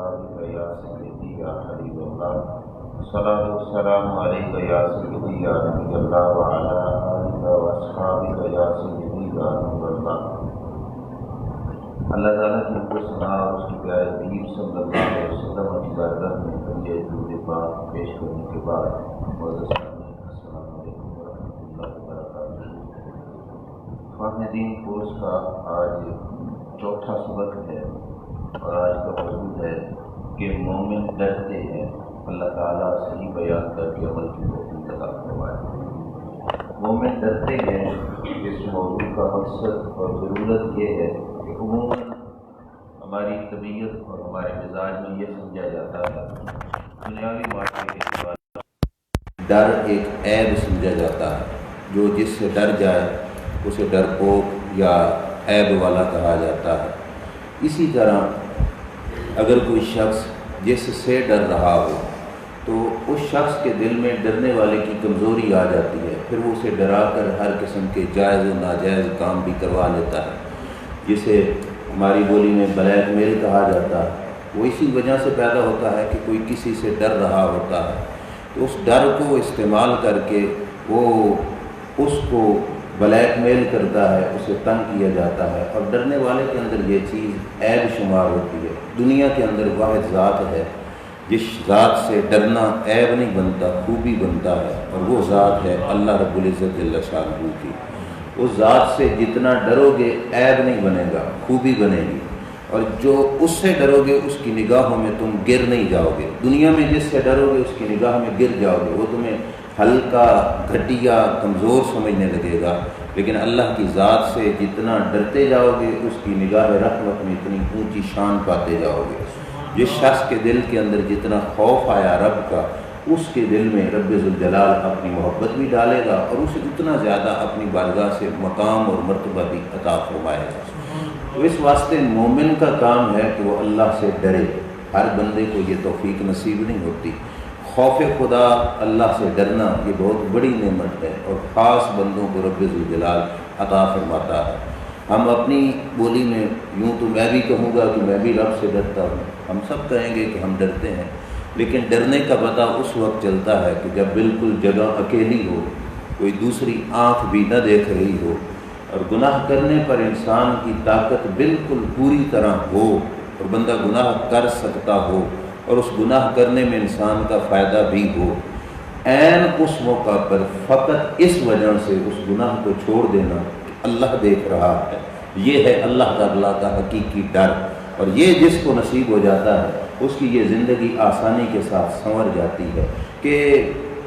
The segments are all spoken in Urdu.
وأصحابك يا سيدي يا حبيب الله الصلاة والسلام عليك يا سيدي يا نبي الله وعلى آلك وأصحابك يا سيدي يا نور الله۔ اللہ تعالیٰ کی کو سنا اور اس کی پیارے حبیب صلی اللہ علیہ وسلم کی بارگاہ میں بندے درود پاک پیش کرنے کے بعد معزز سامعین، السلام علیکم ورحمۃ اللہ وبرکاتہ۔ فہمدین کورس کا آج چوتھا سبق ہے اور آج کا موضوع ہے کہ مومن ڈرتے ہیں، اللہ تعالیٰ صحیح بیان کر کے عمل کی توفیق عطا فرمائے۔ مومن ڈرتے ہیں، اس موضوع کا مقصد اور ضرورت یہ ہے کہ عموماً ہماری طبیعت اور ہمارے مزاج میں یہ سمجھا جاتا ہے، دنیاوی معاشرے کے اعتبار ڈر ایک عیب سمجھا جاتا ہے، جو جس سے ڈر جائے اسے ڈرپوک یا عیب والا کہا جاتا ہے۔ اسی طرح اگر کوئی شخص جس سے ڈر رہا ہو تو اس شخص کے دل میں ڈرنے والے کی کمزوری آ جاتی ہے، پھر وہ اسے ڈرا کر ہر قسم کے جائز و ناجائز کام بھی کروا لیتا ہے، جسے ہماری بولی میں بلیک میل کہا جاتا ہے۔ وہ اسی وجہ سے پیدا ہوتا ہے کہ کوئی کسی سے ڈر رہا ہوتا ہے تو اس ڈر کو استعمال کر کے وہ اس کو بلیک میل کرتا ہے، اسے تنگ کیا جاتا ہے، اور ڈرنے والے کے اندر یہ چیز عیب شمار ہوتی ہے۔ دنیا کے اندر واحد ذات ہے جس ذات سے ڈرنا عیب نہیں بنتا، خوبی بنتا ہے، اور وہ ذات ہے اللہ رب العزت جل شانہ کی۔ اس ذات سے جتنا ڈرو گے عیب نہیں بنے گا، خوبی بنے گی، اور جو اس سے ڈرو گے اس کی نگاہوں میں تم گر نہیں جاؤ گے۔ دنیا میں جس سے ڈرو گے اس کی نگاہ میں گر جاؤ گے، وہ تمہیں ہلکا، گھٹیا، کمزور سمجھنے لگے گا، لیکن اللہ کی ذات سے جتنا ڈرتے جاؤ گے اس کی نگاہ رحمت میں اتنی اونچی شان پاتے جاؤ گے۔ جس شخص کے دل کے اندر جتنا خوف آیا رب کا، اس کے دل میں رب ذوالجلال اپنی محبت بھی ڈالے گا اور اسے اتنا زیادہ اپنی بارگاہ سے مقام اور مرتبہ بھی عطا فرمائے گا۔ تو اس واسطے مومن کا کام ہے کہ وہ اللہ سے ڈرے۔ ہر بندے کو یہ توفیق نصیب نہیں ہوتی۔ خوف خدا، اللہ سے ڈرنا، یہ بہت بڑی نعمت ہے اور خاص بندوں کو رب ذوالجلال عطا فرماتا ہے۔ ہم اپنی بولی میں یوں تو میں بھی کہوں گا کہ میں بھی رب سے ڈرتا ہوں، ہم سب کہیں گے کہ ہم ڈرتے ہیں، لیکن ڈرنے کا پتہ اس وقت چلتا ہے کہ جب بالکل جگہ اکیلی ہو، کوئی دوسری آنکھ بھی نہ دیکھ رہی ہو، اور گناہ کرنے پر انسان کی طاقت بالکل پوری طرح ہو اور بندہ گناہ کر سکتا ہو اور اس گناہ کرنے میں انسان کا فائدہ بھی ہو، عین اس موقع پر فقط اس وجہ سے اس گناہ کو چھوڑ دینا کہ اللہ دیکھ رہا ہے، یہ ہے اللہ تعالیٰ کا حقیقی ڈر۔ اور یہ جس کو نصیب ہو جاتا ہے اس کی یہ زندگی آسانی کے ساتھ سنور جاتی ہے کہ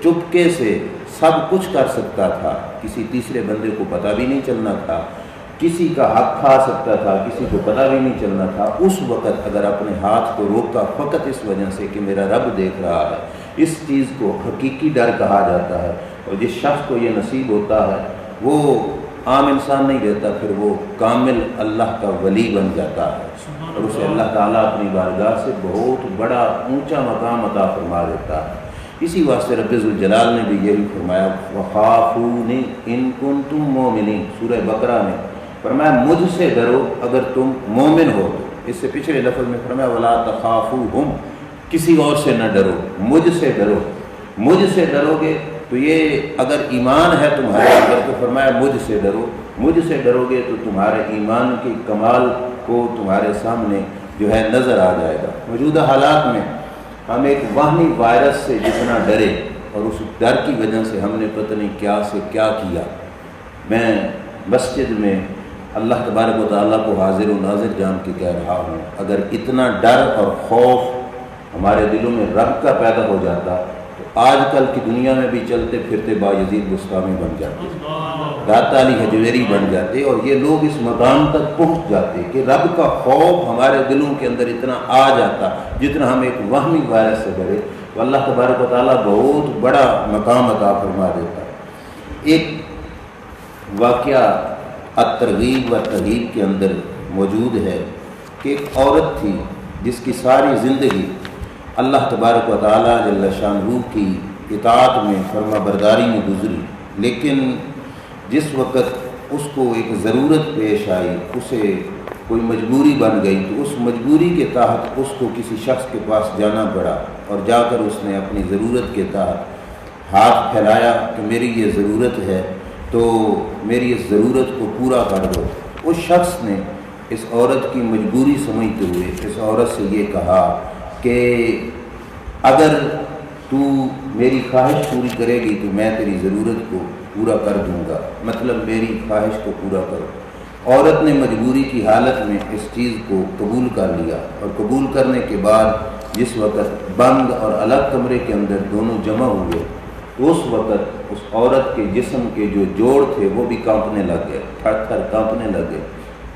چپکے سے سب کچھ کر سکتا تھا، کسی تیسرے بندے کو پتہ بھی نہیں چلنا تھا، کسی کا حق کھا سکتا تھا، کسی کو پتہ بھی نہیں چلنا تھا۔ اس وقت اگر اپنے ہاتھ کو روکا فقط اس وجہ سے کہ میرا رب دیکھ رہا ہے، اس چیز کو حقیقی ڈر کہا جاتا ہے۔ اور جس شخص کو یہ نصیب ہوتا ہے وہ عام انسان نہیں رہتا، پھر وہ کامل اللہ کا ولی بن جاتا ہے اور اسے اللہ تعالیٰ اپنی بارگاہ سے بہت بڑا اونچا مقام عطا فرما دیتا ہے۔ اسی واسطے رب ذوالجلال نے بھی یہی فرمایا، وَخَافُونِ إِن كُنتُم مُؤْمِنِينَ، سورہ بقرہ میں فرمایا مجھ سے ڈرو اگر تم مومن ہو۔ اس سے پچھلے لفظ میں فرمایا وَلَا تَخَافُوهُمْ، کسی اور سے نہ ڈرو، مجھ سے ڈرو۔ مجھ سے ڈرو گے تو یہ اگر ایمان ہے تمہارے اندر تو فرمایا مجھ سے ڈرو، مجھ سے ڈرو گے تو تمہارے ایمان کے کمال کو تمہارے سامنے جو ہے نظر آ جائے گا۔ موجودہ حالات میں ہم ایک واہمی وائرس سے جتنا ڈرے اور اس ڈر کی وجہ سے ہم نے پتہ نہیں کیا سے کیا کیا۔ میں مسجد میں اللہ تبارک و تعالیٰ کو حاضر و ناظر جان کے کہہ رہا ہوں، اگر اتنا ڈر اور خوف ہمارے دلوں میں رب کا پیدا ہو جاتا تو آج کل کی دنیا میں بھی چلتے پھرتے بایزید بستامی بن جاتے، داتا علی حجویری بن جاتے، اور یہ لوگ اس مقام تک پہنچ جاتے کہ رب کا خوف ہمارے دلوں کے اندر اتنا آ جاتا جتنا ہم ایک وہمی وائرس سے ڈرے تو اللہ تبارک و تعالیٰ بہت بڑا مقام عطا فرما دیتا ہے۔ ایک واقعہ الترغیب و ترہیب کے اندر موجود ہے کہ ایک عورت تھی جس کی ساری زندگی اللہ تبارک و تعالیٰ جل شانہ کی اطاعت میں، فرما برداری میں گزری، لیکن جس وقت اس کو ایک ضرورت پیش آئی، اسے کوئی مجبوری بن گئی تو اس مجبوری کے تحت اس کو کسی شخص کے پاس جانا پڑا، اور جا کر اس نے اپنی ضرورت کے تحت ہاتھ پھیلایا کہ میری یہ ضرورت ہے تو میری اس ضرورت کو پورا کر دو۔ اس شخص نے اس عورت کی مجبوری سمجھتے ہوئے اس عورت سے یہ کہا کہ اگر تو میری خواہش پوری کرے گی تو میں تیری ضرورت کو پورا کر دوں گا، مطلب میری خواہش کو پورا کرو۔ عورت نے مجبوری کی حالت میں اس چیز کو قبول کر لیا، اور قبول کرنے کے بعد جس وقت بند اور الگ کمرے کے اندر دونوں جمع ہوئے، اس وقت اس عورت کے جسم کے جو جوڑ تھے وہ بھی کانپنے لگ گئے، تھر تھر کانپنے لگ گئے۔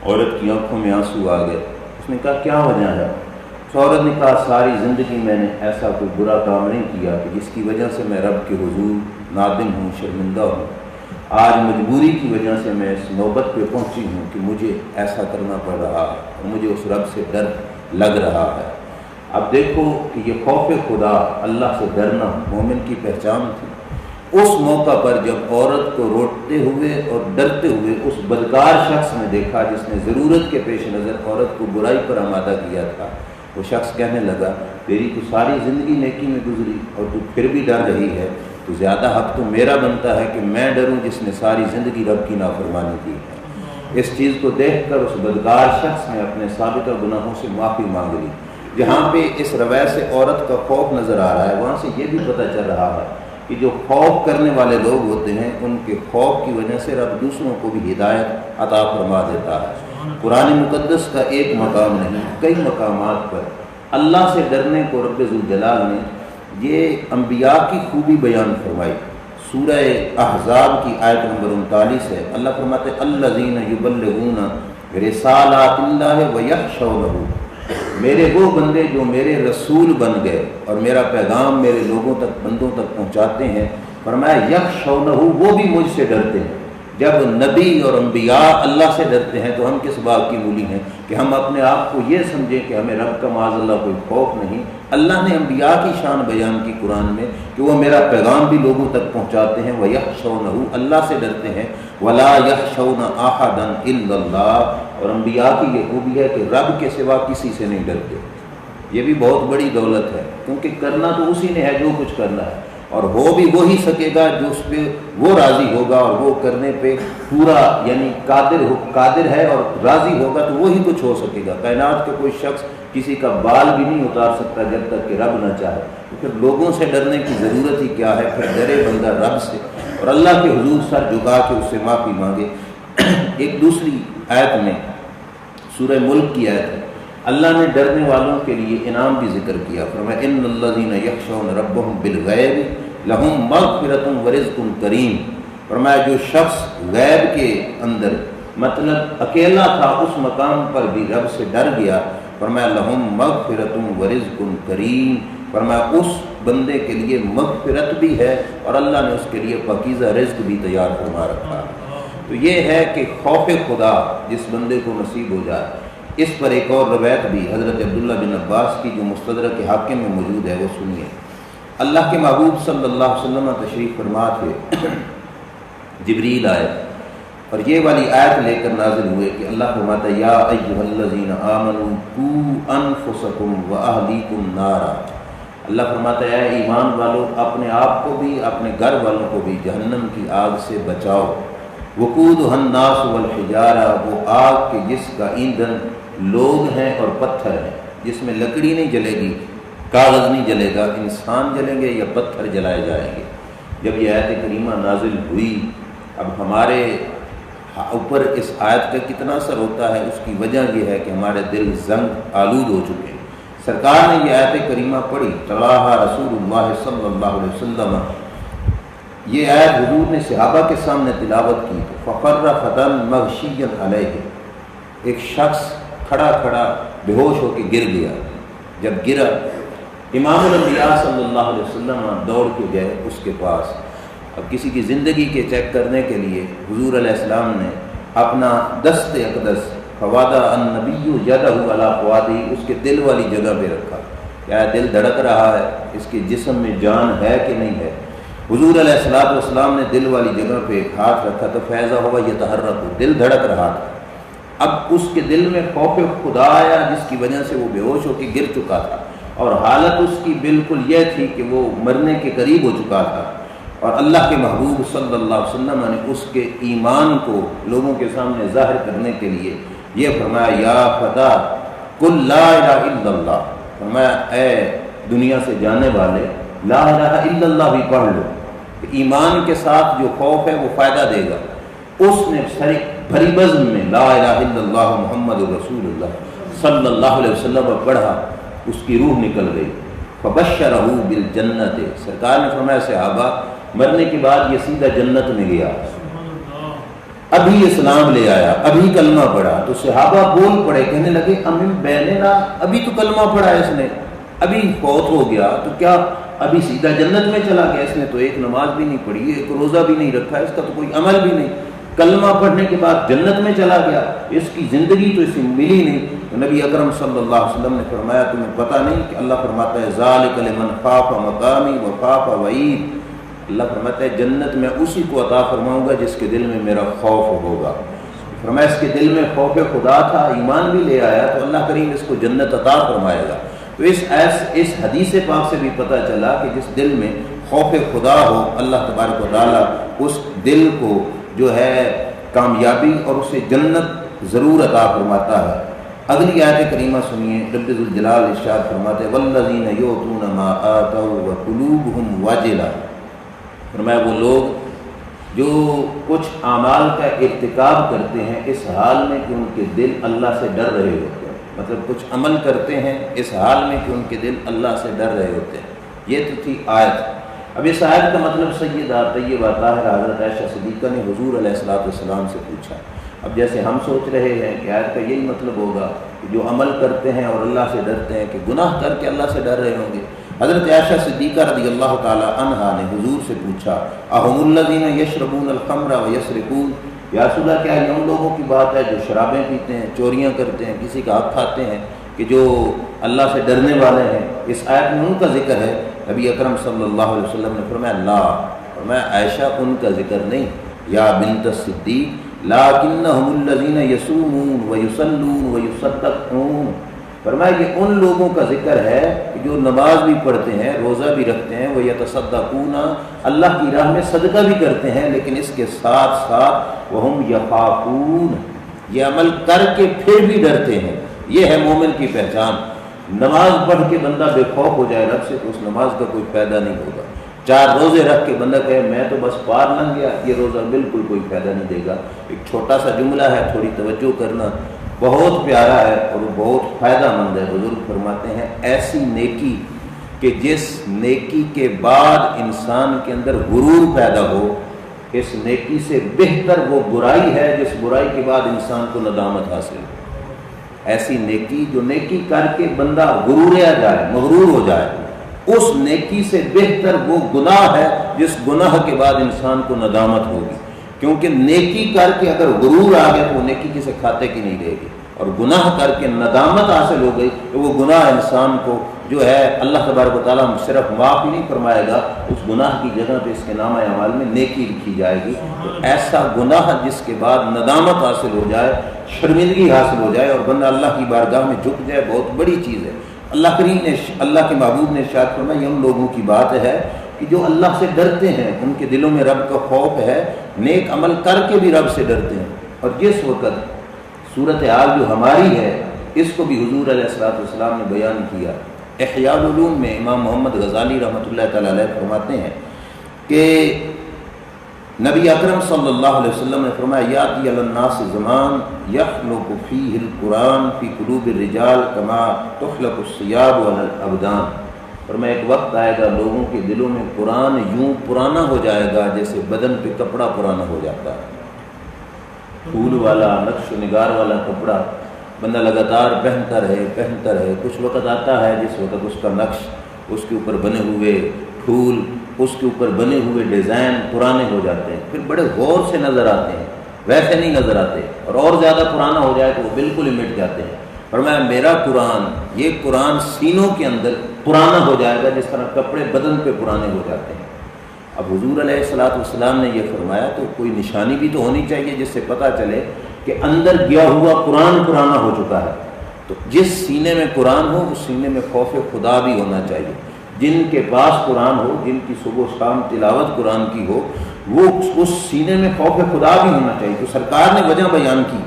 عورت کی آنکھوں میں آنسو آ گئے۔ اس نے کہا کیا وجہ ہے؟ اس عورت نے کہا ساری زندگی میں نے ایسا کوئی برا کام نہیں کیا کہ جس کی وجہ سے میں رب کے حضور نادم ہوں، شرمندہ ہوں۔ آج مجبوری کی وجہ سے میں اس نوبت پہ پہنچی ہوں کہ مجھے ایسا کرنا پڑ رہا ہے، اور مجھے اس رب سے ڈر لگ رہا ہے۔ اب دیکھو کہ یہ خوف خدا، اللہ سے ڈرنا مومن کی پہچان تھی۔ اس موقع پر جب عورت کو روتے ہوئے اور ڈرتے ہوئے اس بدکار شخص نے دیکھا جس نے ضرورت کے پیش نظر عورت کو برائی پر آمادہ کیا تھا، وہ شخص کہنے لگا تیری تو ساری زندگی نیکی میں گزری اور تو پھر بھی ڈر رہی ہے، تو زیادہ حق تو میرا بنتا ہے کہ میں ڈروں جس نے ساری زندگی رب کی نافرمانی کی ہے۔ اس چیز کو دیکھ کر اس بدکار شخص نے اپنے سابقہ گناہوں سے معافی مانگ لی۔ جہاں پہ اس رویے سے عورت کا خوف نظر آ رہا ہے، وہاں سے یہ بھی پتہ چل رہا ہے کہ جو خوف کرنے والے لوگ ہوتے ہیں ان کے خوف کی وجہ سے رب دوسروں کو بھی ہدایت عطا فرما دیتا ہے۔ قرآن مقدس کا ایک مقام نہیں، کئی مقامات پر اللہ سے ڈرنے کو رب ذوالجلال نے یہ انبیاء کی خوبی بیان فرمائی۔ سورہ احزاب کی آیت نمبر 39 ہے، اللہ فرماتے الذین یبلغون رسالات اللہ ویخشونہ، میرے وہ بندے جو میرے رسول بن گئے اور میرا پیغام میرے لوگوں تک، بندوں تک پہنچاتے ہیں، فرمایا یخشونہ، وہ بھی مجھ سے ڈرتے ہیں۔ جب نبی اور انبیاء اللہ سے ڈرتے ہیں تو ہم کس بات کی مولی ہیں کہ ہم اپنے آپ کو یہ سمجھیں کہ ہمیں رب کا معاذ اللہ کوئی خوف نہیں۔ اللہ نے انبیاء کی شان بیان کی قرآن میں کہ وہ میرا پیغام بھی لوگوں تک پہنچاتے ہیں، وَيَخْشَوْنَهُ، اللہ سے ڈرتے ہیں، وَلَا يَخْشَوْنَ أَحَدًا إِلَّا اللَّهُ، اور انبیاء کی یہ خوبی ہے کہ رب کے سوا کسی سے نہیں ڈرتے۔ یہ بھی بہت بڑی دولت ہے، کیونکہ کرنا تو اسی نے ہے جو کچھ کرنا ہے، اور ہو بھی وہی سکے گا جو اس پہ وہ راضی ہوگا اور وہ کرنے پہ پورا یعنی قادر ہے اور راضی ہوگا تو وہی کچھ ہو سکے گا۔ کائنات کا کوئی شخص کسی کا بال بھی نہیں اتار سکتا جب تک کہ رب نہ چاہے، تو پھر لوگوں سے ڈرنے کی ضرورت ہی کیا ہے؟ پھر ڈرے بندہ رب سے اور اللہ کے حضور سر جھکا کے اس سے معافی مانگے۔ ایک دوسری آیت میں سورہ ملک کی آیت ہے، اللہ نے ڈرنے والوں کے لیے انعام بھی ذکر کیا، فرمایا ان الذین یخشون ربهم بالغیب لہم مغفرۃ ورزق کریم، فرمایا جو شخص غیب کے اندر مطلب اکیلا تھا اس مقام پر بھی رب سے ڈر گیا، فرمایا لہم مغفرۃ ورزق کریم، فرمایا اس بندے کے لیے مغفرت بھی ہے اور اللہ نے اس کے لیے پاکیزہ رزق بھی تیار فرما رکھا ہے۔ تو یہ ہے کہ خوف خدا جس بندے کو نصیب ہو جائے۔ اس پر ایک اور روایت بھی حضرت عبداللہ بن عباس کی جو مستدرک حاکم میں موجود ہے وہ سنیے۔ اللہ کے محبوب صلی اللہ علیہ وسلم تشریف فرما تھے، جبریل آئے اور یہ والی آیت لے کر نازل ہوئے کہ اللہ فرماتا ہے یا ایھا الذین آمنوا قوا انفسکم واہلیکم نارا، اللہ فرماتا ہے اے ایمان والو اپنے آپ کو بھی اپنے گھر والوں کو بھی جہنم کی آگ سے بچاؤ۔ وقودھا الناس والحجارہ، وہ آگ کے جس کا ایندھن لوگ ہیں اور پتھر ہیں، جس میں لکڑی نہیں جلے گی، کاغذ نہیں جلے گا، انسان جلیں گے یا پتھر جلائے جائیں گے۔ جب یہ آیت کریمہ نازل ہوئی، اب ہمارے اوپر اس آیت کا کتنا اثر ہوتا ہے اس کی وجہ یہ ہے کہ ہمارے دل زنگ آلود ہو چکے ہیں۔ سرکار نے یہ آیت کریمہ پڑھی، تلاہا رسول اللہ صلی اللہ علیہ وسلم، یہ آیت حضور نے صحابہ کے سامنے تلاوت کی، فقر فتن مغشی علیہ، ایک شخص کھڑا کھڑا بے ہوش ہو کے گر گیا۔ جب گرا امام الانبیاء صلی اللہ علیہ وسلم دوڑ کے گئے اس کے پاس۔ اب کسی کی زندگی کے چیک کرنے کے لیے حضور علیہ السلام نے اپنا دست اقدس فوادہ النبی یدہ علی فوادہ، اس کے دل والی جگہ پہ رکھا، کیا دل دھڑک رہا ہے، اس کے جسم میں جان ہے کہ نہیں ہے۔ حضور علیہ السلام نے دل والی جگہ پہ ہاتھ رکھا تو فیضا ہوا یتحرک، دل دھڑک رہا تھا۔ اب اس کے دل میں خوف خدا آیا جس کی وجہ سے وہ بے ہوش ہو کے گر چکا تھا، اور حالت اس کی بالکل یہ تھی کہ وہ مرنے کے قریب ہو چکا تھا، اور اللہ کے محبوب صلی اللہ علیہ وسلم نے اس کے ایمان کو لوگوں کے سامنے ظاہر کرنے کے لیے یہ فرمایا، یا فتیٰ قل لا الہ الا اللہ، فرمایا اے دنیا سے جانے والے لا الہ الا اللہ بھی پڑھ لو، ایمان کے ساتھ جو خوف ہے وہ فائدہ دے گا۔ اس نے ساری بھری بزم میں لا الہ الا اللہ محمد رسول اللہ صلی اللہ علیہ وسلم پڑھا، اس کی روح نکل گئی۔ فبشرہ بالجنت، سرکار نے فرمایا صحابہ مرنے کے بعد یہ سیدھا جنت میں گیا، ابھی اسلام لے آیا، ابھی کلمہ پڑھا۔ تو صحابہ بول پڑے، کہنے لگے امن بیننا، ابھی تو کلمہ پڑھا ہے اس نے، ابھی فوت ہو گیا تو کیا ابھی سیدھا جنت میں چلا گیا؟ اس نے تو ایک نماز بھی نہیں پڑھی، ایک روزہ بھی نہیں رکھا، اس کا تو کوئی عمل بھی نہیں، کلمہ پڑھنے کے بعد جنت میں چلا گیا، اس کی زندگی تو اسے ملی نہیں۔ تو نبی اکرم صلی اللہ علیہ وسلم نے فرمایا تمہیں پتہ نہیں کہ اللہ فرماتا ہے ذالک لمن خاف مقامی وخاف وعید، اللہ فرماتا ہے جنت میں اسی کو عطا فرماؤں گا جس کے دل میں میرا خوف ہوگا۔ فرمایا اس کے دل میں خوف خدا تھا، ایمان بھی لے آیا تو اللہ کریم اس کو جنت عطا فرمائے گا۔ تو اس حدیث پاک سے بھی پتہ چلا کہ جس دل میں خوف خدا ہو اللہ تبارک و تعالیٰ اس دل کو جو ہے کامیابی اور اسے جنت ضرور عطا فرماتا ہے۔ اگلی آیت کریمہ سنیے، رب ذوالجلال ارشاد فرماتے ہیں والذین یؤتون ما آتوا وقلوبهم وجلہ، فرمایا وہ لوگ جو کچھ اعمال کا ارتکاب کرتے ہیں اس حال میں کہ ان کے دل اللہ سے ڈر رہے ہوتے ہیں، مطلب کچھ عمل کرتے ہیں اس حال میں کہ ان کے دل اللہ سے ڈر رہے ہوتے ہیں۔ یہ تو تھی آیت۔ اب اس آیت کا مطلب سیدہ طیبہ طاہرہ حضرت عائشہ صدیقہ نے حضور علیہ السلام سے پوچھا۔ اب جیسے ہم سوچ رہے ہیں کہ آیت کا یہی مطلب ہوگا کہ جو عمل کرتے ہیں اور اللہ سے ڈرتے ہیں کہ گناہ کر کے اللہ سے ڈر رہے ہوں گے۔ حضرت عائشہ صدیقہ رضی اللہ تعالی عنہا نے حضور سے پوچھا اہم الذین یشربون الخمر ویسرقون، یا رسول اللہ کیا یہ ان لوگوں کی بات ہے جو شرابیں پیتے ہیں، چوریاں کرتے ہیں، کسی کا حق کھاتے ہیں، کہ جو اللہ سے ڈرنے والے ہیں؟ اس آیت میں ان کا ذکر ہے۔ نبی اکرم صلی اللہ علیہ وسلم نے فرمایا لا، فرمایا عائشہ ان کا ذکر نہیں، یا بنت الصدیق لیکنہم الذین یصومون ویصلون ویصدقون، فرمایا یہ ان لوگوں کا ذکر ہے کہ جو نماز بھی پڑھتے ہیں، روزہ بھی رکھتے ہیں، ویتصدقون، اللہ کی راہ میں صدقہ بھی کرتے ہیں، لیکن اس کے ساتھ ساتھ وہم یخافون، یہ عمل کر کے پھر بھی ڈرتے ہیں۔ یہ ہے مومن کی پہچان۔ نماز پڑھ کے بندہ بے خوف ہو جائے رب سے تو اس نماز کا کوئی فائدہ نہیں ہوگا۔ 4 روزے رکھ کے بندہ کہے میں تو بس پار لنگ گیا، یہ روزہ بالکل کوئی فائدہ نہیں دے گا۔ ایک چھوٹا سا جملہ ہے، تھوڑی توجہ کرنا، بہت پیارا ہے اور وہ بہت فائدہ مند ہے۔ بزرگ فرماتے ہیں ایسی نیکی کہ جس نیکی کے بعد انسان کے اندر غرور پیدا ہو، اس نیکی سے بہتر وہ برائی ہے جس برائی کے بعد انسان کو ندامت حاصل ہو۔ ایسی نیکی جو نیکی کر کے بندہ غروریا جائے، مغرور ہو جائے، اس نیکی سے بہتر وہ گناہ ہے جس گناہ کے بعد انسان کو ندامت ہوگی، کیونکہ نیکی کر کے اگر غرور آ گیا تو وہ نیکی کسی کھاتے کی نہیں رہے گی، اور گناہ کر کے ندامت حاصل ہو گئی تو وہ گناہ انسان کو جو ہے اللہ تبارک و تعالیٰ صرف معاف ہی نہیں فرمائے گا، اس گناہ کی جگہ پہ اس کے نامہ اعمال میں نیکی لکھی جائے گی۔ تو ایسا گناہ جس کے بعد ندامت حاصل ہو جائے، شرمندگی حاصل ہو جائے اور بندہ اللہ کی بارگاہ میں جھک جائے، بہت بڑی چیز ہے۔ اللہ کریم نے، اللہ کے محبوب نے ارشاد فرمایا یہ ان لوگوں کی بات ہے کہ جو اللہ سے ڈرتے ہیں، ان کے دلوں میں رب کا خوف ہے، نیک عمل کر کے بھی رب سے ڈرتے ہیں۔ اور جس وقت صورتحال جو ہماری ہے اس کو بھی حضور علیہ السلام نے بیان کیا۔ احیاء العلوم میں امام محمد غزالی رحمۃ اللہ تعالی علیہ فرماتے ہیں کہ نبی اکرم صلی اللہ علیہ وسلم نے فرمایا یاتی علی الناس زمان یخلق فیہ القرآن فی قلوب الرجال کما تخلق الثیاب علی الابدان، فرمایا ایک وقت آئے گا لوگوں کے دلوں میں قرآن یوں پرانا ہو جائے گا جیسے بدن پہ کپڑا پرانا ہو جاتا ہے۔ پھول والا، نقش و نگار والا کپڑا بندہ لگاتار پہنتا رہے، کچھ وقت آتا ہے جس وقت اس کا نقش، اس کے اوپر بنے ہوئے پھول، اس کے اوپر بنے ہوئے ڈیزائن پرانے ہو جاتے ہیں، پھر بڑے غور سے نظر آتے ہیں، ویسے نہیں نظر آتے، اور زیادہ پرانا ہو جائے تو وہ بالکل ہی مٹ جاتے ہیں۔ فرمایا میرا قرآن، یہ قرآن سینوں کے اندر پرانا ہو جائے گا جس طرح کپڑے بدن پہ پرانے ہو جاتے ہیں۔ اب حضور علیہ السلام نے یہ فرمایا تو کوئی نشانی بھی تو ہونی چاہیے جس سے پتہ چلے کہ اندر گیا ہوا قرآن پرانا ہو چکا ہے. تو جس سینے میں قرآن ہو اس سینے میں خوف خدا بھی ہونا چاہیے. جن کے پاس قرآن ہو، جن کی صبح و شام تلاوت قرآن کی ہو، وہ اس سینے میں خوف خدا بھی ہونا چاہیے. تو سرکار نے وجہ بیان کی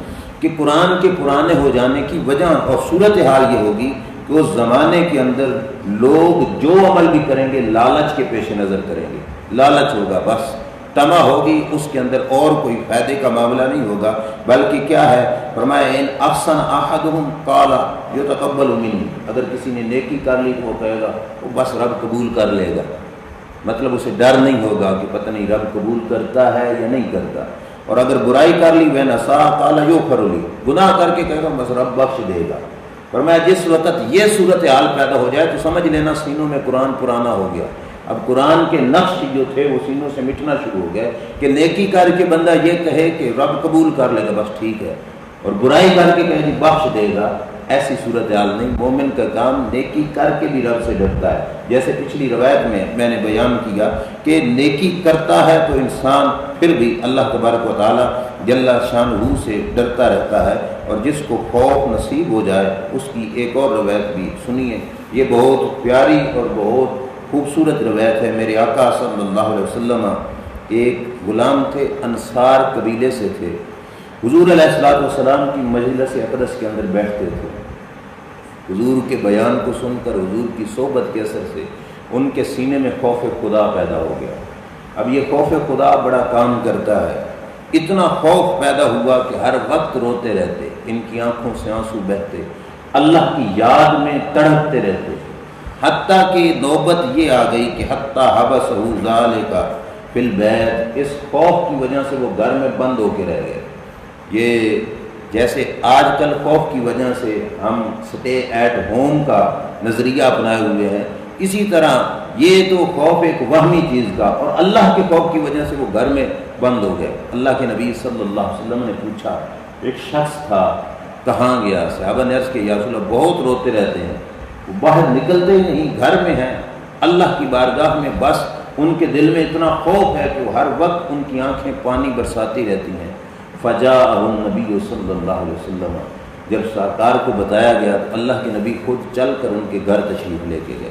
کہ قرآن کے پرانے ہو جانے کی وجہ اور صورتحال یہ ہوگی کہ اس زمانے کے اندر لوگ جو عمل بھی کریں گے لالچ کے پیش نظر کریں گے. لالچ ہوگا، بس تما ہوگی، اس کے اندر اور کوئی فائدے کا معاملہ نہیں ہوگا. بلکہ کیا ہے، فرمایا ان احسن احدہم قال یتقبل منی، اگر کسی نے نیکی کر لی تو وہ کہے گا وہ بس رب قبول کر لے گا. مطلب اسے ڈر نہیں ہوگا کہ پتہ نہیں رب قبول کرتا ہے یا نہیں کرتا. اور اگر برائی کر لی وین اسا قال یغفر لی، گناہ کر کے کہے گا بس رب بخش دے گا. فرمایا جس وقت یہ صورتحال پیدا ہو جائے تو سمجھ لینا سینوں میں قرآن پرانا ہو گیا. اب قرآن کے نقش جو تھے وہ سینوں سے مٹنا شروع ہو گئے کہ نیکی کر کے بندہ یہ کہے کہ رب قبول کر لے گا بس ٹھیک ہے، اور برائی کر کے کہے جی بخش دے گا. ایسی صورتحال نہیں. مومن کا کام نیکی کر کے بھی رب سے ڈرتا ہے. جیسے پچھلی روایت میں نے بیان کیا کہ نیکی کرتا ہے تو انسان پھر بھی اللہ تبارک و تعالیٰ جل شانہ سے ڈرتا رہتا ہے. اور جس کو خوف نصیب ہو جائے اس کی ایک اور روایت بھی سنیے. یہ بہت پیاری اور بہت خوبصورت روایت ہے. میرے آقا صلی اللہ علیہ وسلم ایک غلام تھے، انصار قبیلے سے تھے. حضور علیہ السلام کی مجلس اقدس کے اندر بیٹھتے تھے. حضور کے بیان کو سن کر، حضور کی صحبت کے اثر سے ان کے سینے میں خوف خدا پیدا ہو گیا. اب یہ خوف خدا بڑا کام کرتا ہے. اتنا خوف پیدا ہوا کہ ہر وقت روتے رہتے، ان کی آنکھوں سے آنسو بہتے، اللہ کی یاد میں تڑپتے رہتے. حتیٰ کہ نوبت یہ آ گئی کہ حتیٰ حبسہ ذالک فی البیت، اس خوف کی وجہ سے وہ گھر میں بند ہو کے رہ گئے. یہ جیسے آج کل خوف کی وجہ سے ہم سٹے ایٹ ہوم کا نظریہ اپنائے ہوئے ہیں، اسی طرح یہ تو خوف ایک وہمی چیز کا، اور اللہ کے خوف کی وجہ سے وہ گھر میں بند ہو گئے. اللہ کے نبی صلی اللہ علیہ وسلم نے پوچھا، ایک شخص تھا کہاں گیا؟ صحابہ نے عرض کیا یا رسول اللہ بہت روتے رہتے ہیں، وہ باہر نکلتے ہی نہیں، گھر میں ہیں اللہ کی بارگاہ میں، بس ان کے دل میں اتنا خوف ہے کہ وہ ہر وقت ان کی آنکھیں پانی برساتی رہتی ہیں. فجاءہ النبی صلی اللہ علیہ وسلم، جب سرکار کو بتایا گیا تو اللہ کے نبی خود چل کر ان کے گھر تشریف لے کے گئے.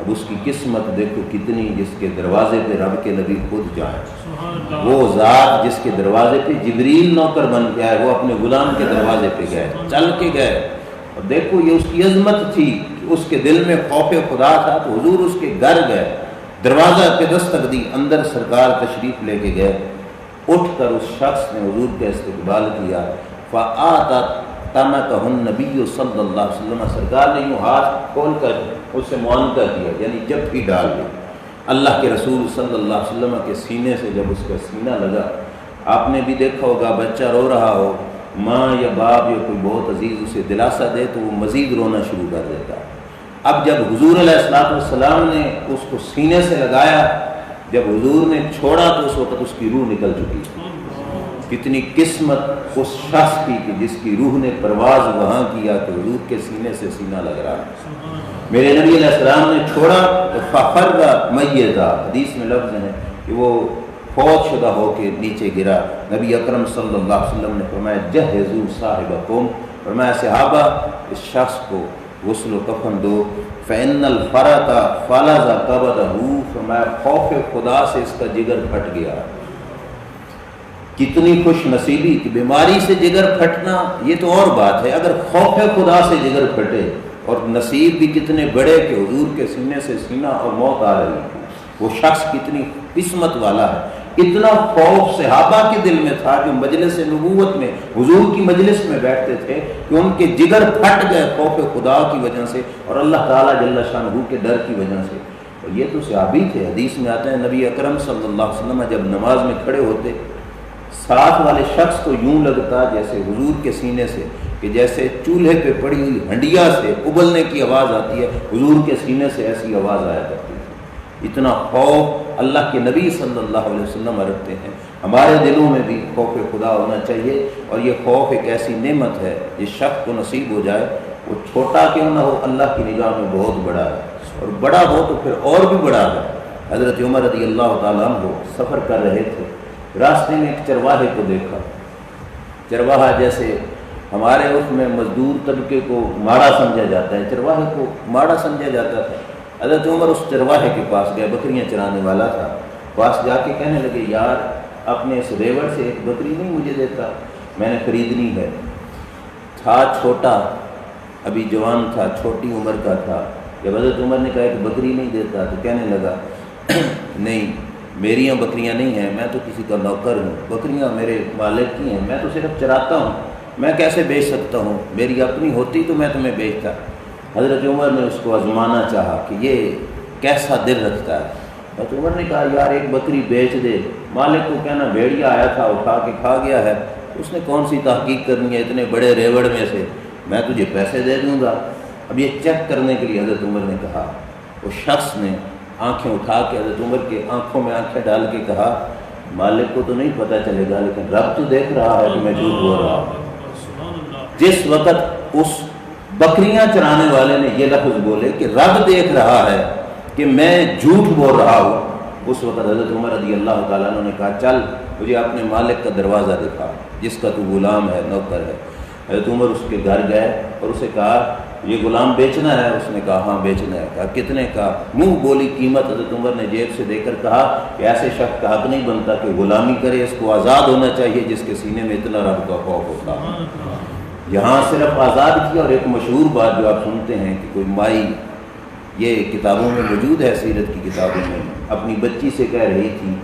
اب اس کی قسمت دیکھو کتنی، جس کے دروازے پہ رب کے نبی خود جائیں. وہ ذات جس کے دروازے پہ جبریل نوکر بن کے آئے، وہ اپنے غلام کے دروازے پہ گئے، چل کے گئے. اور دیکھو یہ اس کی عظمت تھی کہ اس کے دل میں خوف خدا تھا. تو حضور اس کے گھر گئے، دروازہ پہ دستک دی، اندر سرکار تشریف لے کے گئے. اٹھ کر اس شخص نے حضور کا استقبال کیا. فآتنکہ النبی صلی اللہ علیہ وسلم، سرکار نے یوں ہاتھ کھول کر اس سے معانقہ کیا، یعنی جب بھی ڈال دی. اللہ کے رسول صلی اللہ علیہ وسلم کے سینے سے جب اس کا سینہ لگا، آپ نے بھی دیکھا ہوگا بچہ رو رہا ہو، ماں یا باپ یا کوئی بہت عزیز اسے دلاسا دے تو وہ مزید رونا شروع کر دیتا. اب جب حضور علیہ السلام نے اس کو سینے سے لگایا، جب حضور نے چھوڑا تو اس وقت اس کی روح نکل چکی. کتنی قسمت اس شخص کی کہ جس کی روح نے پرواز وہاں کیا کہ حضور کے سینے سے سینہ لگ رہا ہے. میرے نبی علیہ السلام نے چھوڑا تو فخر میتا، حدیث میں لفظ ہے کہ وہ فوت شدہ ہو کے نیچے گرا. نبی اکرم صلی اللہ علیہ وسلم نے فرمایا جہزوا صاحبکم، فرمایا صحابہ اس شخص کو غسل و کفن دو. فإن الفرط فلذ قبضہ، فرمایا خوف خدا سے اس کا جگر پھٹ گیا. کتنی خوش نصیبی کہ بیماری سے جگر پھٹنا یہ تو اور بات ہے، اگر خوف خدا سے جگر پھٹے، اور نصیب بھی کتنے بڑے کہ حضور کے سینے سے سینہ اور موت آ رہی تھی. وہ شخص کتنی قسمت والا ہے. اتنا خوف صحابہ کے دل میں تھا جو مجلس نبوت میں حضور کی مجلس میں بیٹھتے تھے کہ ان کے جگر پھٹ گئے خوف خدا کی وجہ سے اور اللہ تعالیٰ جل شانہ کے ڈر کی وجہ سے. اور یہ تو صحابی تھے. حدیث میں آتے ہیں نبی اکرم صلی اللہ علیہ وسلم جب نماز میں کھڑے ہوتے، ساتھ والے شخص کو یوں لگتا جیسے حضور کے سینے سے، کہ جیسے چولہے پہ پڑی ہوئی ہنڈیا سے ابلنے کی آواز آتی ہے، حضور کے سینے سے ایسی آواز آیا کرتی تھی. اتنا خوف اللہ کے نبی صلی اللہ علیہ وسلم رکھتے ہیں. ہمارے دلوں میں بھی خوف خدا ہونا چاہیے. اور یہ خوف ایک ایسی نعمت ہے جس شخص کو نصیب ہو جائے، وہ چھوٹا کیوں نہ ہو اللہ کی نگاہ میں بہت بڑا ہے، اور بڑا ہو تو پھر اور بھی بڑا ہے. حضرت عمر رضی اللہ تعالیٰ عنہ سفر کر رہے تھے، راستے میں ایک چرواہے کو دیکھا. چرواہا جیسے ہمارے اس میں مزدور طبقے کو ماڑا سمجھا جاتا ہے، چرواہے کو ماڑا سمجھا جاتا تھا۔ حضرت عمر اس چرواہے کے پاس گئے، بکریاں چرانے والا تھا، پاس جا کے کہنے لگے یار اپنے اس ریوڑ سے ایک بکری نہیں مجھے دیتا، میں نے خریدنی ہے۔ تھا چھوٹا، ابھی جوان تھا، چھوٹی عمر کا تھا۔ جب حضرت عمر نے کہا کہ بکری نہیں دیتا تو کہنے لگا نہیں میریاں بکریاں نہیں ہیں، میں تو کسی کا نوکر ہوں، بکریاں میرے مالک کی ہیں، میں تو صرف چراتا ہوں، میں کیسے بیچ سکتا ہوں، میری اپنی ہوتی تو میں تمہیں بیچتا۔ حضرت عمر نے اس کو آزمانا چاہا کہ یہ کیسا دل رکھتا ہے۔ حضرت عمر نے کہا یار ایک بکری بیچ دے، مالک کو کہنا بھیڑیا آیا تھا اٹھا کے کھا گیا ہے، اس نے کون سی تحقیق کرنی ہے اتنے بڑے ریوڑ میں سے، میں تجھے پیسے دے دوں گا۔ اب یہ چیک کرنے کے لیے حضرت عمر نے کہا، اس شخص نے آنکھیں اٹھا کے حضرت عمر کے آنکھوں میں آنکھیں ڈال کے کہا مالک کو تو نہیں پتہ چلے گا لیکن رب تو دیکھ رہا ہے کہ میں جھوٹ بول رہا ہوں۔ جس وقت اس بکریاں چرانے والے نے یہ لفظ بولے کہ رب دیکھ رہا ہے کہ میں جھوٹ بول رہا ہوں، اس وقت حضرت عمر رضی اللہ تعالیٰ عنہ نے کہا چل مجھے اپنے مالک کا دروازہ دکھا جس کا تو غلام ہے، نوکر ہے۔ حضرت عمر اس کے گھر گئے اور اسے کہا یہ غلام بیچنا ہے؟ اس نے کہا ہاں بیچنا ہے۔ کہا کتنے کا؟ منہ بولی قیمت حضرت عمر نے جیب سے دے کر کہا کہ ایسے شخص کا حق نہیں بنتا کہ غلامی کرے، اس کو آزاد ہونا چاہیے جس کے سینے میں اتنا رب کا خوف ہوتا۔ یہاں صرف آزاد کیا۔ اور ایک مشہور بات جو آپ سنتے ہیں کہ کوئی مائی، یہ کتابوں میں موجود ہے، سیرت کی کتابوں میں، اپنی بچی سے کہہ رہی تھی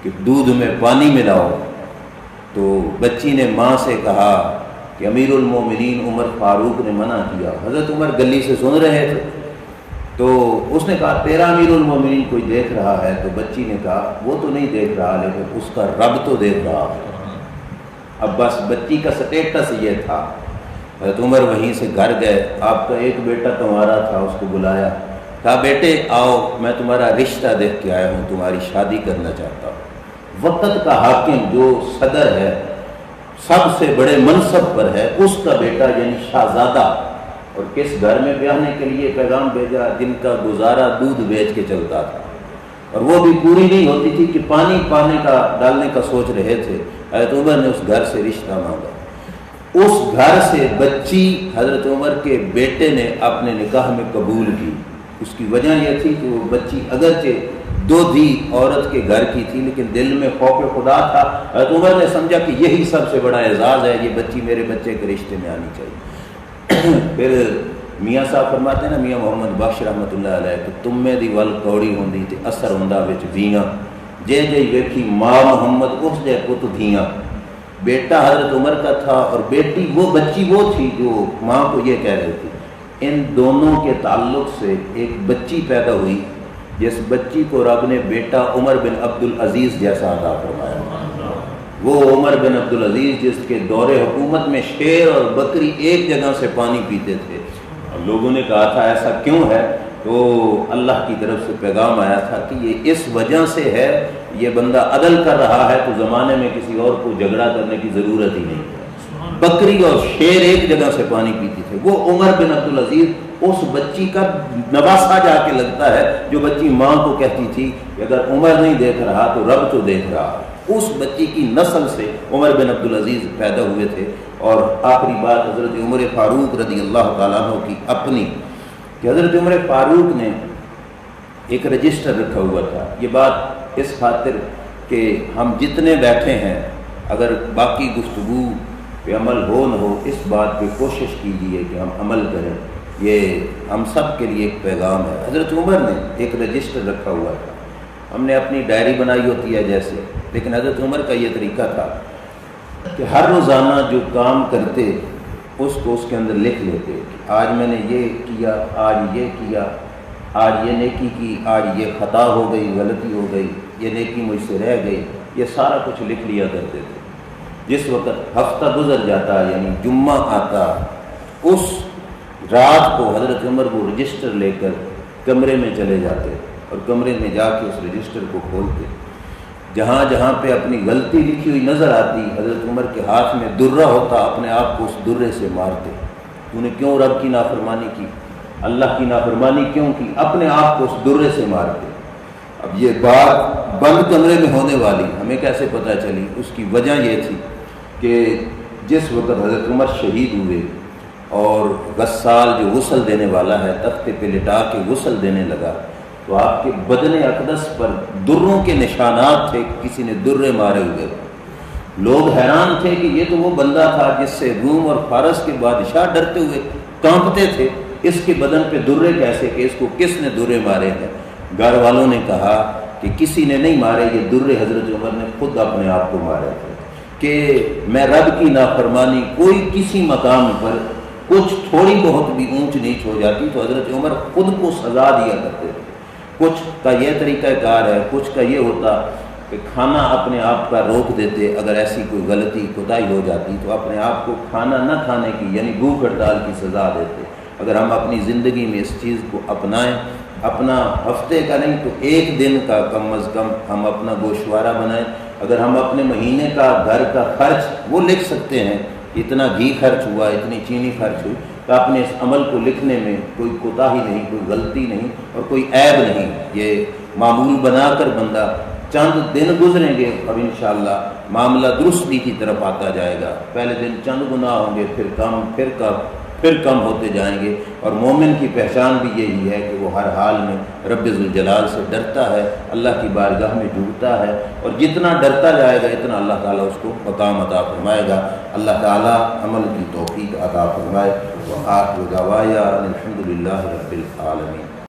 کہ دودھ میں پانی ملاؤ، تو بچی نے ماں سے کہا کہ امیر المومنین عمر فاروق نے منع کیا۔ حضرت عمر گلی سے سن رہے تھے تو اس نے کہا تیرا امیر المومنین کوئی دیکھ رہا ہے؟ تو بچی نے کہا وہ تو نہیں دیکھ رہا لیکن اس کا رب تو دیکھ رہا ہے۔ اب بس بچی کا سٹیٹس یہ تھا۔ حضرت عمر وہیں سے گھر گئے، آپ کا ایک بیٹا تمہارا تھا، اس کو بلایا، کہا بیٹے آؤ میں تمہارا رشتہ دیکھ کے آیا ہوں، تمہاری شادی کرنا چاہتا ہوں۔ وقت کا حاکم جو صدر ہے، سب سے بڑے منصب پر ہے، اس کا بیٹا یعنی شہزادہ، اور کس گھر میں بیاہنے کے لیے پیغام بھیجا جن کا گزارا دودھ بیچ کے چلتا تھا، اور وہ بھی پوری نہیں ہوتی تھی کہ پانی پانے کا ڈالنے کا سوچ رہے تھے۔ حضرت عمر نے اس گھر سے رشتہ مانگا، اس گھر سے بچی حضرت عمر کے بیٹے نے اپنے نکاح میں قبول کی۔ اس کی وجہ یہ تھی کہ وہ بچی اگرچہ دودھی عورت کے گھر کی تھی لیکن دل میں خوف خدا تھا۔ حضرت عمر نے سمجھا کہ یہی سب سے بڑا اعزاز ہے، یہ بچی میرے بچے کے رشتے میں آنی چاہیے۔ پھر میاں صاحب فرماتے ہیں نا، میاں محمد بخش رحمۃ اللہ علیہ کہ تم میں دی ول کوڑی ہوندی تے اثر ہوندا وچ ویاں، جے جے ویکھی ماں محمد اس دے پت دھیاں۔ بیٹا حضرت عمر کا تھا اور بیٹی وہ بچی وہ تھی جو ماں کو یہ کہہ رہی تھی۔ ان دونوں کے تعلق سے ایک بچی پیدا ہوئی جس بچی کو رب نے بیٹا عمر بن عبدالعزیز جیسا عطا فرمایا۔ وہ عمر بن عبدالعزیز جس کے دور حکومت میں شیر اور بکری ایک جگہ سے پانی پیتے تھے، اور لوگوں نے کہا تھا ایسا کیوں ہے، تو اللہ کی طرف سے پیغام آیا تھا کہ یہ اس وجہ سے ہے، یہ بندہ عدل کر رہا ہے تو زمانے میں کسی اور کو جھگڑا کرنے کی ضرورت ہی نہیں ہے۔ بکری اور شیر ایک جگہ سے پانی پیتی تھے۔ وہ عمر بن عبدالعزیز اس بچی کا نواسا جا کے لگتا ہے جو بچی ماں کو کہتی تھی کہ اگر عمر نہیں دیکھ رہا تو رب تو دیکھ رہا۔ اس بچی کی نسل سے عمر بن عبدالعزیز پیدا ہوئے تھے۔ اور آخری بات حضرت عمر فاروق رضی اللہ تعالیٰ عنہ کی اپنی، کہ حضرت عمر فاروق نے ایک رجسٹر رکھا ہوا تھا۔ یہ بات اس خاطر کہ ہم جتنے بیٹھے ہیں اگر باقی گفتگو پہ عمل ہو نہ ہو، اس بات پہ کوشش کیجیے کہ ہم عمل کریں، یہ ہم سب کے لیے ایک پیغام ہے۔ حضرت عمر نے ایک رجسٹر رکھا ہوا تھا، ہم نے اپنی ڈائری بنائی ہوتی ہے جیسے، لیکن حضرت عمر کا یہ طریقہ تھا کہ ہر روزانہ جو کام کرتے اس کو اس کے اندر لکھ لیتے کہ آج میں نے یہ کیا، آج یہ کیا، آج یہ نیکی کی، آج یہ خطا ہو گئی، غلطی ہو گئی، یہ نیکی مجھ سے رہ گئی، یہ سارا کچھ لکھ لیا کرتے تھے۔ جس وقت ہفتہ گزر جاتا یعنی جمعہ آتا، اس رات کو حضرت عمر وہ رجسٹر لے کر کمرے میں چلے جاتے اور کمرے میں جا کے اس رجسٹر کو کھولتے، جہاں جہاں پہ اپنی غلطی لکھی ہوئی نظر آتی حضرت عمر کے ہاتھ میں درہ ہوتا، اپنے آپ کو اس درے سے مارتے۔ تو نے کیوں رب کی نافرمانی کی، اللہ کی نافرمانی کیوں کی، اپنے آپ کو اس درے سے مارتے۔ اب یہ بات بند کمرے میں ہونے والی ہمیں کیسے پتہ چلی؟ اس کی وجہ یہ تھی کہ جس وقت حضرت عمر شہید ہوئے اور غسال جو غسل دینے والا ہے تختے پہ لٹا کے غسل دینے لگا تو آپ کے بدن اقدس پر دروں کے نشانات تھے، کسی نے درے مارے ہوئے. لوگ حیران تھے کہ یہ تو وہ بندہ تھا جس سے روم اور فارس کے بادشاہ ڈرتے ہوئے کانپتے تھے، اس کے بدن پہ درے کیسے، کہ اس کو کس نے درے مارے ہیں؟ گھر والوں نے کہا کہ کسی نے نہیں مارے، یہ درے حضرت عمر نے خود اپنے آپ کو مارے تھے کہ میں رب کی نافرمانی کوئی کسی مقام پر کچھ تھوڑی بہت بھی اونچ نیچ ہو جاتی تو حضرت عمر خود کو سزا دیا کرتے تھے. کچھ کا یہ طریقہ کار ہے، کچھ کا یہ ہوتا کہ کھانا اپنے آپ کا روک دیتے، اگر ایسی کوئی غلطی کوتاہی ہو جاتی تو اپنے آپ کو کھانا نہ کھانے کی یعنی بھوک ہڑتال کی سزا دیتے. اگر ہم اپنی زندگی میں اس چیز کو اپنائیں، اپنا ہفتے کا نہیں تو ایک دن کا کم از کم ہم اپنا گوشوارہ بنائیں. اگر ہم اپنے مہینے کا گھر کا خرچ وہ لکھ سکتے ہیں، اتنا گھی خرچ ہوا، اتنی چینی خرچ ہوئی، تو اپنے اس عمل کو لکھنے میں کوئی کوتاہی نہیں، کوئی غلطی نہیں اور کوئی عیب نہیں. یہ معمول بنا کر بندہ چند دن گزریں گے اب انشاءاللہ معاملہ درستی کی طرف آتا جائے گا. پہلے دن چند گناہ ہوں گے، پھر کم ہوتے جائیں گے. اور مومن کی پہچان بھی یہی ہے کہ وہ ہر حال میں رب ذوالجلال سے ڈرتا ہے، اللہ کی بارگاہ میں جھکتا ہے، اور جتنا ڈرتا جائے گا اتنا اللہ تعالیٰ اس کو مقام عطا فرمائے گا. اللہ تعالیٰ عمل کی توفیق عطا فرمائے. وآخر دعوانا الحمد للہ رب العالمین.